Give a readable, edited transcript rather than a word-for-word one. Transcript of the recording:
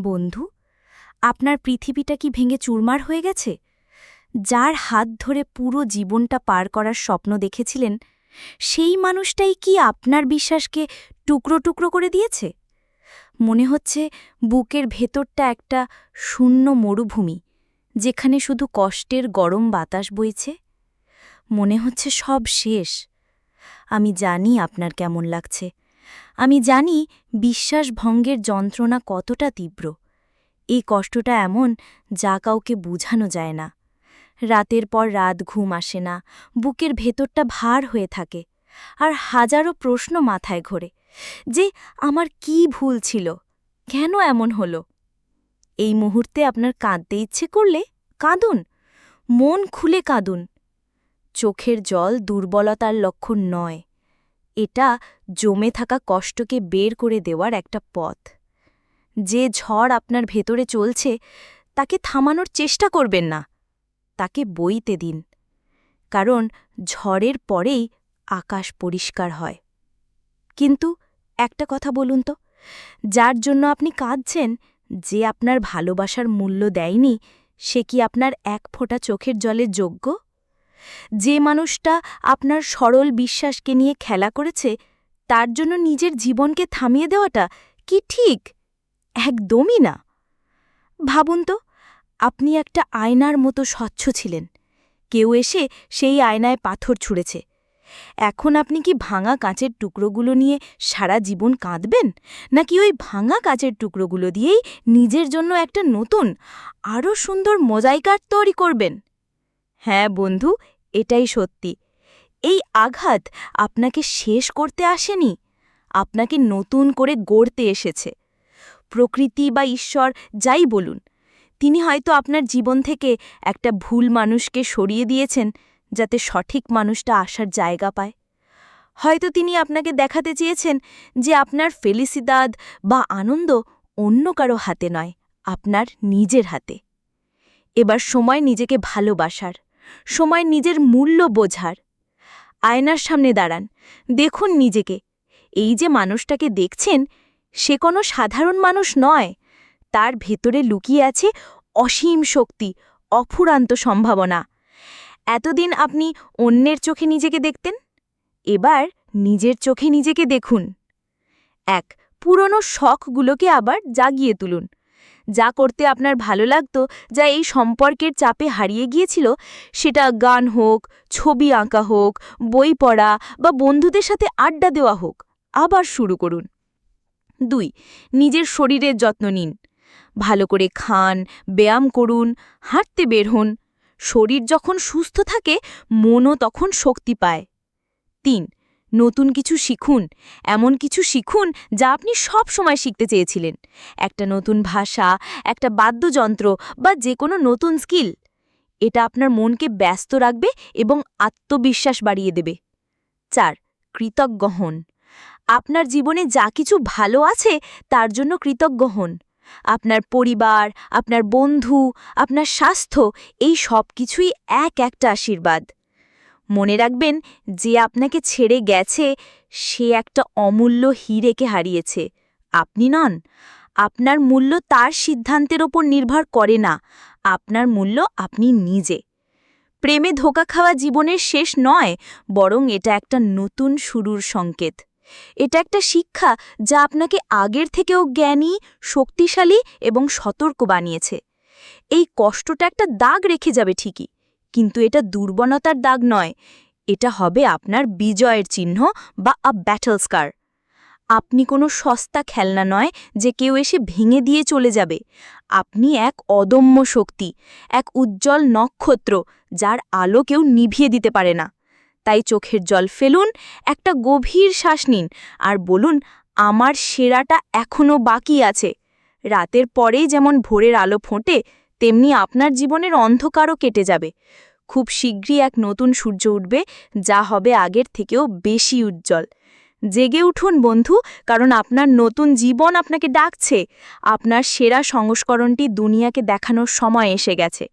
বন্ধু, আপনার পৃথিবীটা কি ভেঙে চুরমার হয়ে গেছে? যার হাত ধরে পুরো জীবনটা পার করার স্বপ্ন দেখেছিলেন, সেই মানুষটাই কি আপনার বিশ্বাসকে টুকরো টুকরো করে দিয়েছে? মনে হচ্ছে বুকের ভেতরটা একটা শূন্য মরুভূমি, যেখানে শুধু কষ্টের গরম বাতাস বইছে। মনে হচ্ছে সব শেষ। আমি জানি আপনার কেমন লাগছে। আমি জানি বিশ্বাসভঙ্গের যন্ত্রণা কতটা তীব্র। এই কষ্টটা এমন যা কাউকে বুঝানো যায় না। রাতের পর রাত ঘুম আসে না, বুকের ভেতরটা ভার হয়ে থাকে, আর হাজারো প্রশ্ন মাথায় ঘোরে যে আমার কি ভুল ছিল, কেন এমন হলো। এই মুহূর্তে আপনার কাঁদতে ইচ্ছে করলে কাঁদুন, মন খুলে কাঁদুন। চোখের জল দুর্বলতার লক্ষণ নয়, এটা জমে থাকা কষ্টকে বের করে দেওয়ার একটা পথ। যে ঝড় আপনার ভেতরে চলছে তাকে থামানোর চেষ্টা করবেন না, তাকে বইতে দিন, কারণ ঝড়ের পরেই আকাশ পরিষ্কার হয়। কিন্তু একটা কথা বলুন তো, যার জন্য আপনি কাঁদছেন, যে আপনার ভালোবাসার মূল্য দেয়নি, সে কি আপনার এক ফোঁটা চোখের জলের যোগ্য? যে মানুষটা আপনার সরল বিশ্বাসকে নিয়ে খেলা করেছে, তার জন্য নিজের জীবনকে থামিয়ে দেওয়াটা কি ঠিক? একদমই না। ভাবুন তো, আপনি একটা আয়নার মতো স্বচ্ছ ছিলেন। কেউ এসে সেই আয়নায় পাথর ছুঁড়েছে। এখন আপনি কি ভাঙা কাঁচের টুকরোগুলো নিয়ে সারা জীবন কাঁদবেন, নাকি ওই ভাঙা কাঁচের টুকরোগুলো দিয়েই নিজের জন্য একটা নতুন, আরও সুন্দর মোজাইকার তৈরি করবেন? হ্যাঁ বন্ধু, এটাই সত্যি। এই আঘাত আপনাকে শেষ করতে আসেনি, আপনাকে নতুন করে গড়তে এসেছে। প্রকৃতি বা ঈশ্বর যাই বলুন, তিনি হয়তো আপনার জীবন থেকে একটা ভুল মানুষকে সরিয়ে দিয়েছেন, যাতে সঠিক মানুষটা আসার জায়গা পায়। হয়তো তিনি আপনাকে দেখাতে চেয়েছেন যে আপনার ফেলিসিদাদ বা আনন্দ অন্য কারো হাতে নয়, আপনার নিজের হাতে। এবার সময় নিজেকে ভালোবাসার, সময় নিজের মূল্য বোঝার। আয়নার সামনে দাঁড়ান, দেখুন নিজেকে। এই যে মানুষটাকে দেখছেন, সে কোনো সাধারণ মানুষ নয়। তার ভেতরে লুকিয়ে আছে অসীম শক্তি, অফুরান্ত সম্ভাবনা। এতদিন আপনি অন্যের চোখে নিজেকে দেখতেন, এবার নিজের চোখে নিজেকে দেখুন। পুরনো শখগুলোকে আবার জাগিয়ে তুলুন। যা করতে আপনার ভালো লাগত, যা এই সম্পর্কের চাপে হারিয়ে গিয়েছিল, সেটা গান হোক, ছবি আঁকা হোক, বই পড়া বা বন্ধুদের সাথে আড্ডা দেওয়া হোক, আবার শুরু করুন। 2. নিজের শরীরের যত্ন নিন। ভালো করে খান, ব্যায়াম করুন, হাঁটতে বের হন। শরীর যখন সুস্থ থাকে, মনও তখন শক্তি পায়। 3. নতুন কিছু শিখুন, এমন কিছু শিখুন যা আপনি সব সময় শিখতে চেয়েছিলেন। একটা নতুন ভাষা, একটা বাদ্যযন্ত্র বা যে কোনো নতুন স্কিল। এটা আপনার মনকে ব্যস্ত রাখবে এবং আত্মবিশ্বাস বাড়িয়ে দেবে। 4. কৃতজ্ঞ হন। আপনার জীবনে যা কিছু ভালো আছে তার জন্য কৃতজ্ঞ হন। আপনার পরিবার, আপনার বন্ধু, আপনার স্বাস্থ্য, এই সব কিছুই একটা আশীর্বাদ। মনে রাখবেন, যে আপনাকে ছেড়ে গেছে সে একটা অমূল্য হীরেকে হারিয়েছে, আপনি নন। আপনার মূল্য তার সিদ্ধান্তের ওপর নির্ভর করে না, আপনার মূল্য আপনি নিজে। প্রেমে ধোঁকা খাওয়া জীবনের শেষ নয়, বরং এটা একটা নতুন শুরুর সংকেত। এটা একটা শিক্ষা যা আপনাকে আগের থেকেও জ্ঞানী, শক্তিশালী এবং সতর্ক বানিয়েছে। এই কষ্টটা একটা দাগ রেখে যাবে ঠিকই, কিন্তু এটা দুর্বলতার দাগ নয়, এটা হবে আপনার বিজয়ের চিহ্ন বা ব্যাটল স্কার। আপনি কোনো সস্তা খেলনা নয় যে কেউ এসে ভেঙে দিয়ে চলে যাবে। আপনি এক অদম্য শক্তি, এক উজ্জ্বল নক্ষত্র, যার আলো কেউ নিভিয়ে দিতে পারে না। তাই চোখের জল ফেলুন, একটা গভীর শ্বাস নিন, আর বলুন, আমার সেরাটা এখনও বাকি আছে। রাতের পরেই যেমন ভোরের আলো ফোটে, তেমনি আপনার জীবনের অন্ধকারও কেটে যাবে। খুব শীঘ্রই এক নতুন সূর্য উঠবে, যা হবে আগের থেকেও বেশি উজ্জ্বল। জেগে উঠুন বন্ধু, কারণ আপনার নতুন জীবন আপনাকে ডাকছে। আপনার সেরা সংস্করণটি দুনিয়াকে দেখানোর সময় এসে গেছে।